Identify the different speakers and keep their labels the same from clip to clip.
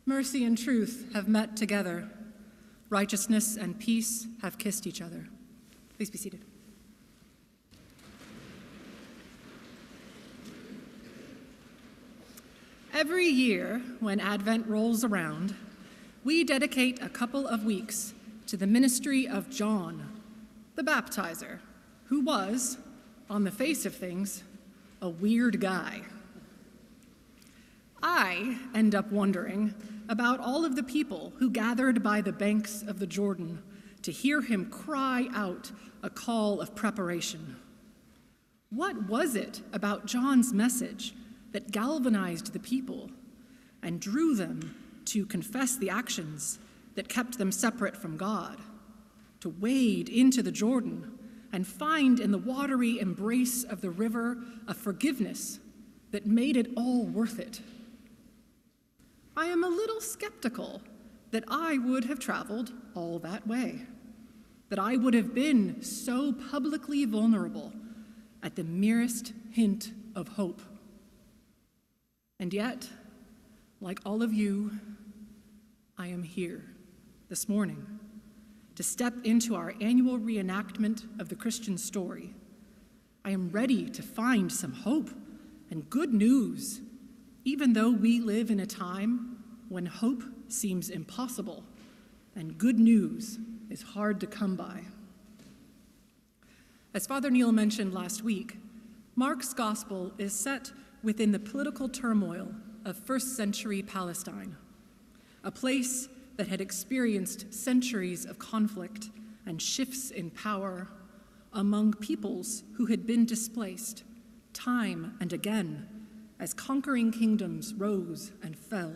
Speaker 1: Mercy and truth have met together. Righteousness and peace have kissed each other. Please be seated. Every year, when Advent rolls around, we dedicate a couple of weeks to the ministry of John, the baptizer, who was, on the face of things, a weird guy. I end up wondering about all of the people who gathered by the banks of the Jordan to hear him cry out a call of preparation. What was it about John's message that galvanized the people and drew them to confess the actions that kept them separate from God, to wade into the Jordan and find in the watery embrace of the river a forgiveness that made it all worth it? I am a little skeptical that I would have traveled all that way, that I would have been so publicly vulnerable at the merest hint of hope. And yet, like all of you, I am here this morning to step into our annual reenactment of the Christian story. I am ready to find some hope and good news, even though we live in a time when hope seems impossible and good news is hard to come by. As Father Neil mentioned last week, Mark's gospel is set within the political turmoil of first-century Palestine, a place that had experienced centuries of conflict and shifts in power among peoples who had been displaced time and again as conquering kingdoms rose and fell.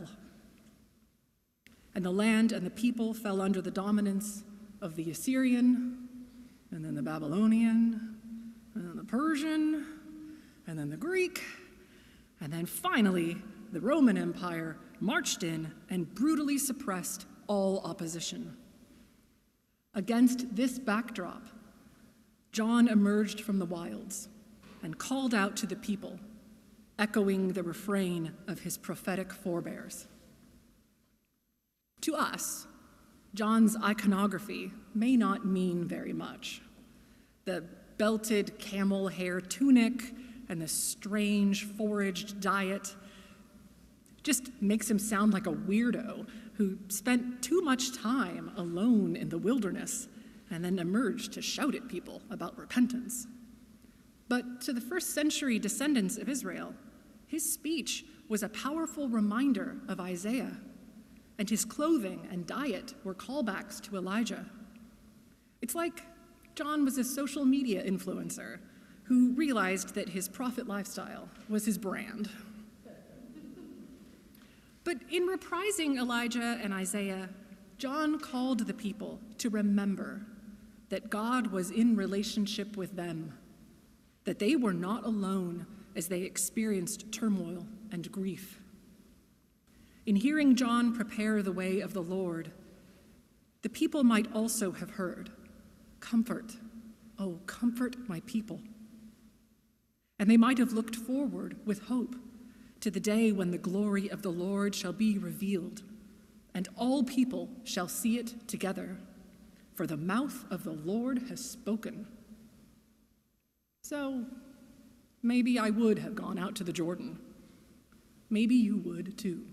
Speaker 1: And the land and the people fell under the dominance of the Assyrian, and then the Babylonian, and then the Persian, and then the Greek, and then finally the Roman Empire marched in and brutally suppressed all opposition. Against this backdrop, John emerged from the wilds and called out to the people, echoing the refrain of his prophetic forebears. To us, John's iconography may not mean very much. The belted camel hair tunic and the strange foraged diet just makes him sound like a weirdo who spent too much time alone in the wilderness and then emerged to shout at people about repentance. But to the first century descendants of Israel, his speech was a powerful reminder of Isaiah, and his clothing and diet were callbacks to Elijah. It's like John was a social media influencer who realized that his prophet lifestyle was his brand. But in reprising Elijah and Isaiah, John called the people to remember that God was in relationship with them, that they were not alone as they experienced turmoil and grief. In hearing John prepare the way of the Lord, the people might also have heard, "Comfort, oh, comfort my people." And they might have looked forward with hope to the day when the glory of the Lord shall be revealed, and all people shall see it together, for the mouth of the Lord has spoken. So maybe I would have gone out to the Jordan. Maybe you would too.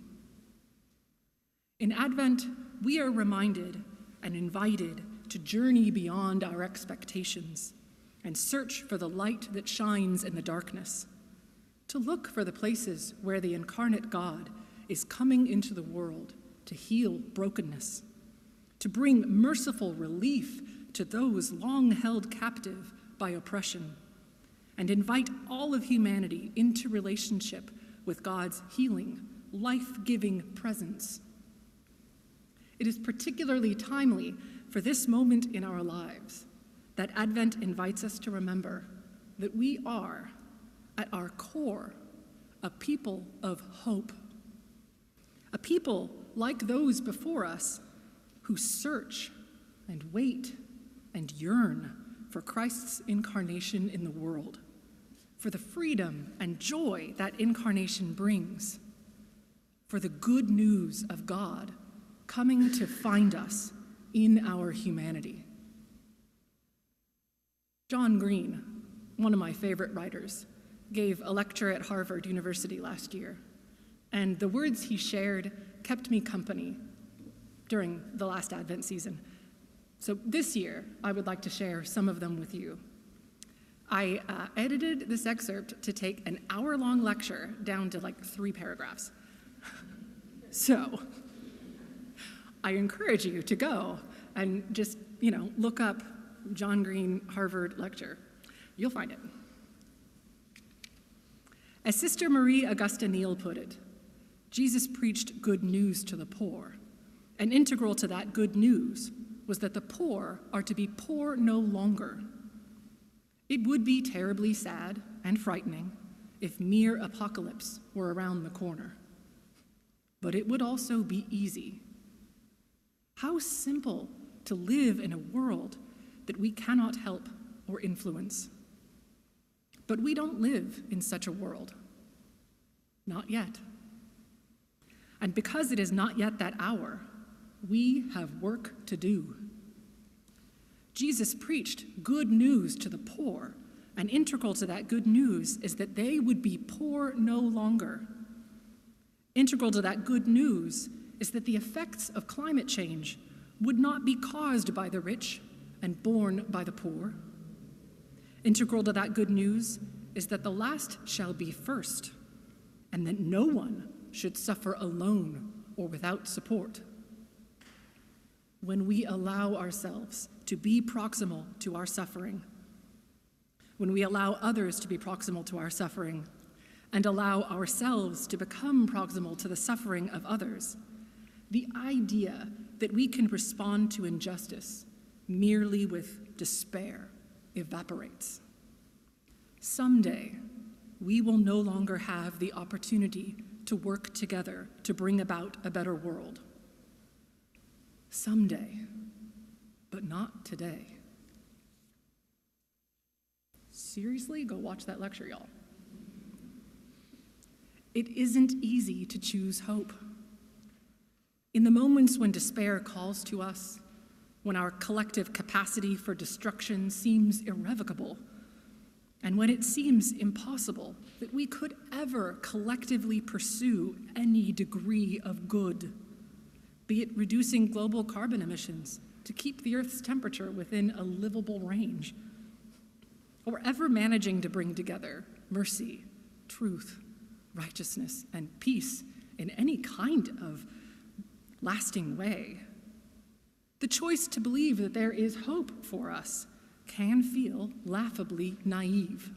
Speaker 1: In Advent, we are reminded and invited to journey beyond our expectations and search for the light that shines in the darkness, to look for the places where the incarnate God is coming into the world to heal brokenness, to bring merciful relief to those long held captive by oppression, and invite all of humanity into relationship with God's healing, life-giving presence. It is particularly timely for this moment in our lives that Advent invites us to remember that we are, at our core, a people of hope. A people like those before us who search and wait and yearn for Christ's incarnation in the world, for the freedom and joy that incarnation brings, for the good news of God coming to find us in our humanity. John Green, one of my favorite writers, gave a lecture at Harvard University last year, and the words he shared kept me company during the last Advent season. So this year, I would like to share some of them with you. I edited this excerpt to take an hour-long lecture down to like 3 paragraphs. So I encourage you to go and just, look up John Green Harvard lecture. You'll find it. As Sister Marie Augusta Neal put it, Jesus preached good news to the poor, and integral to that good news was that the poor are to be poor no longer. It would be terribly sad and frightening if mere apocalypse were around the corner. But it would also be easy. How simple to live in a world that we cannot help or influence. But we don't live in such a world. Not yet. And because it is not yet that hour, we have work to do. Jesus preached good news to the poor, and integral to that good news is that they would be poor no longer. Integral to that good news is that the effects of climate change would not be caused by the rich and borne by the poor. Integral to that good news is that the last shall be first, and that no one should suffer alone or without support. When we allow ourselves to be proximal to our suffering, when we allow others to be proximal to our suffering, and allow ourselves to become proximal to the suffering of others, the idea that we can respond to injustice merely with despair evaporates. Someday, we will no longer have the opportunity to work together to bring about a better world. Someday, but not today. Seriously, go watch that lecture, y'all. It isn't easy to choose hope. In the moments when despair calls to us, when our collective capacity for destruction seems irrevocable, and when it seems impossible that we could ever collectively pursue any degree of good, be it reducing global carbon emissions to keep the Earth's temperature within a livable range, or ever managing to bring together mercy, truth, righteousness, and peace in any kind of lasting way. The choice to believe that there is hope for us can feel laughably naive.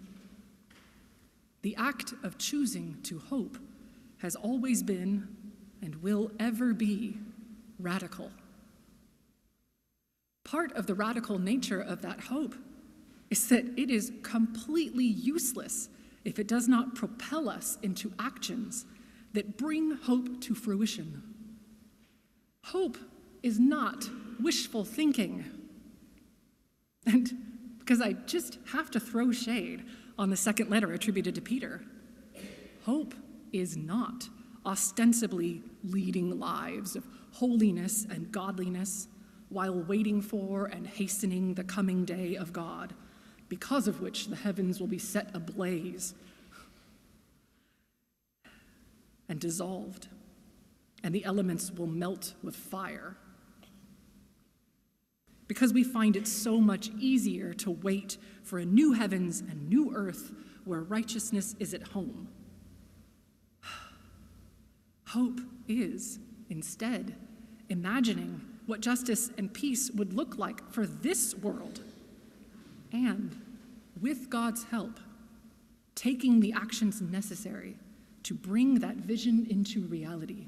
Speaker 1: The act of choosing to hope has always been and will ever be radical. Part of the radical nature of that hope is that it is completely useless if it does not propel us into actions that bring hope to fruition. Hope is not wishful thinking. And because I just have to throw shade on the second letter attributed to Peter, hope is not ostensibly leading lives of holiness and godliness while waiting for and hastening the coming day of God, because of which the heavens will be set ablaze and dissolved, and the elements will melt with fire. Because we find it so much easier to wait for a new heavens and new earth where righteousness is at home. Hope is, instead, imagining what justice and peace would look like for this world, and, with God's help, taking the actions necessary to bring that vision into reality.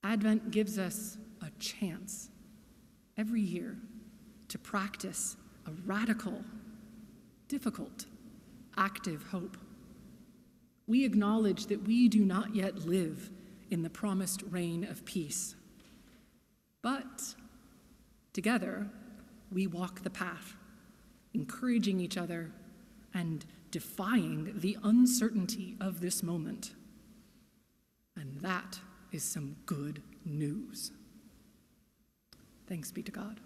Speaker 1: Advent gives us a chance every year to practice a radical, difficult, active hope. We acknowledge that we do not yet live in the promised reign of peace, but together we walk the path, encouraging each other and defying the uncertainty of this moment. And that is some good news. Thanks be to God.